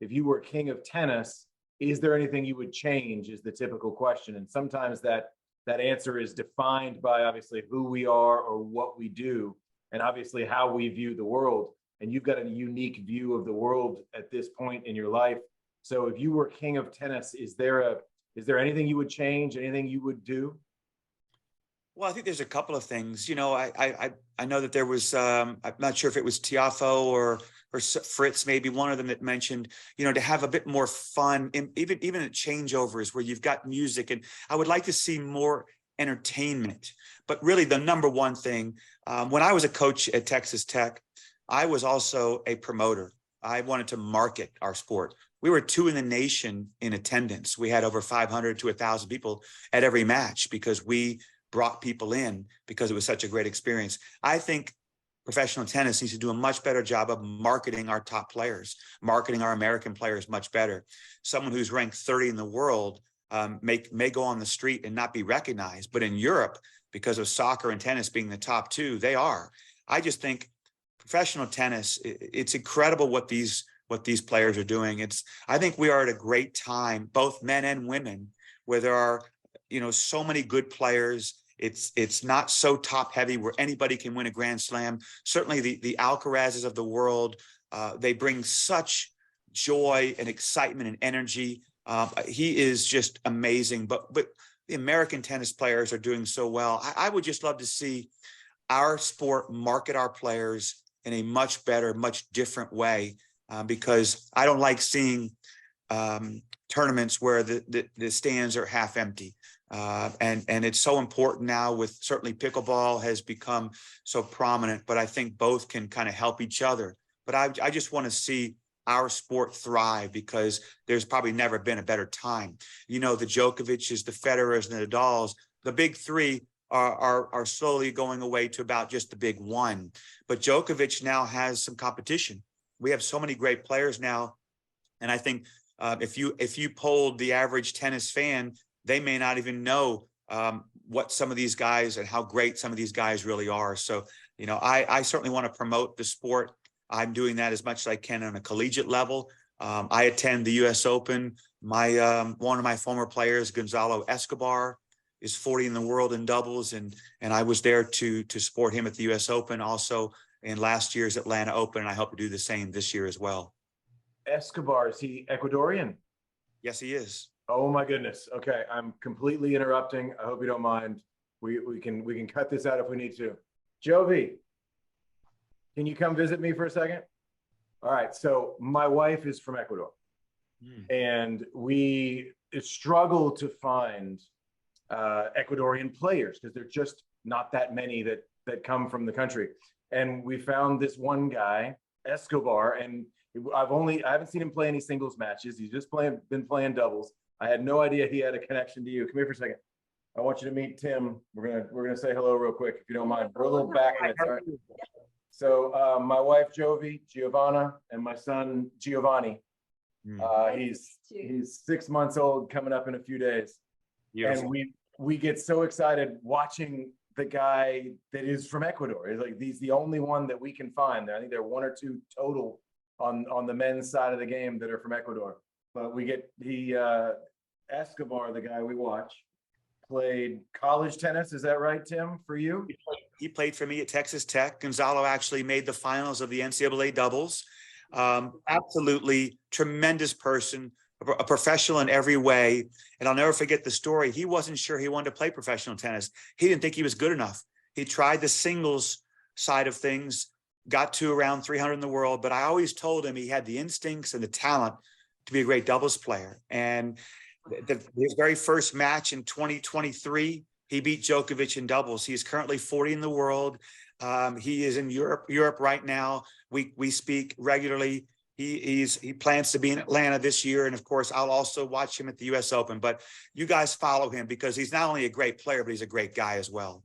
if you were king of tennis, is there anything you would change is the typical question. And sometimes that answer is defined by obviously who we are or what we do, and obviously how we view the world. And you've got a unique view of the world at this point in your life. So if you were king of tennis, is there anything you would change, anything you would do? Well, I think there's a couple of things. I know that there was I'm not sure if it was Tiafo or Fritz, maybe one of them, that mentioned, to have a bit more fun, even at changeovers where you've got music. And I would like to see more entertainment. But really, the number one thing, when I was a coach at Texas Tech, I was also a promoter. I wanted to market our sport. We were 2 in the nation in attendance. We had over 500 to 1,000 people at every match because we brought people in because it was such a great experience. I think professional tennis needs to do a much better job of marketing our top players, marketing our American players much better. Someone who's ranked 30 in the world may go on the street and not be recognized, but in Europe, because of soccer and tennis being the top 2, they are. I just think professional tennis, it's incredible what these players are doing. I think we are at a great time, both men and women, where there are, so many good players. It's not so top heavy where anybody can win a Grand Slam. Certainly the Alcarazes of the world, they bring such joy and excitement and energy. He is just amazing. But the American tennis players are doing so well. I would just love to see our sport market our players in a much better, much different way, because I don't like seeing tournaments where the stands are half empty. And it's so important now, with certainly pickleball has become so prominent, but I think both can kind of help each other. But I just want to see our sport thrive, because there's probably never been a better time. The Djokovic's, the Federers, and the Nadals, the big 3 are slowly going away to about just the big 1. But Djokovic now has some competition. We have so many great players now. And I think if you polled the average tennis fan, they may not even know what some of these guys and how great some of these guys really are. So, I certainly want to promote the sport. I'm doing that as much as I can on a collegiate level. I attend the U.S. Open. One of my former players, Gonzalo Escobar, is 40 in the world in doubles, and I was there to support him at the U.S. Open, also in last year's Atlanta Open, and I hope to do the same this year as well. Escobar, is he Ecuadorian? Yes, he is. Oh my goodness. Okay, I'm completely interrupting. I hope you don't mind. We can cut this out if we need to. Jovi, can you come visit me for a second? All right. So my wife is from Ecuador, and we struggle to find Ecuadorian players because there's just not that many that come from the country. And we found this one guy, Escobar, and I haven't seen him play any singles matches. He's just been playing doubles. I had no idea he had a connection to you. Come here for a second. I want you to meet Tim. We're gonna say hello real quick, if you don't mind. We're a little back in it. Right? So my wife Giovanna, and my son Giovanni. He's 6 months old, coming up in a few days. Yes. And we get so excited watching the guy that is from Ecuador. It's like he's the only one that we can find. I think there are 1 or 2 total on the men's side of the game that are from Ecuador. But we get Escobar, the guy we watch, played college tennis. Is that right, Tim, for you? He played for me at Texas Tech. Gonzalo actually made the finals of the NCAA doubles. Absolutely tremendous person, a professional in every way. And I'll never forget the story. He wasn't sure he wanted to play professional tennis. He didn't think he was good enough. He tried the singles side of things, got to around 300 in the world, but I always told him he had the instincts and the talent to be a great doubles player. And his very first match in 2023, he beat Djokovic in doubles. He is currently 40 in the world. He is in Europe right now. We speak regularly. He plans to be in Atlanta this year. And of course, I'll also watch him at the US Open. But you guys follow him because he's not only a great player, but he's a great guy as well.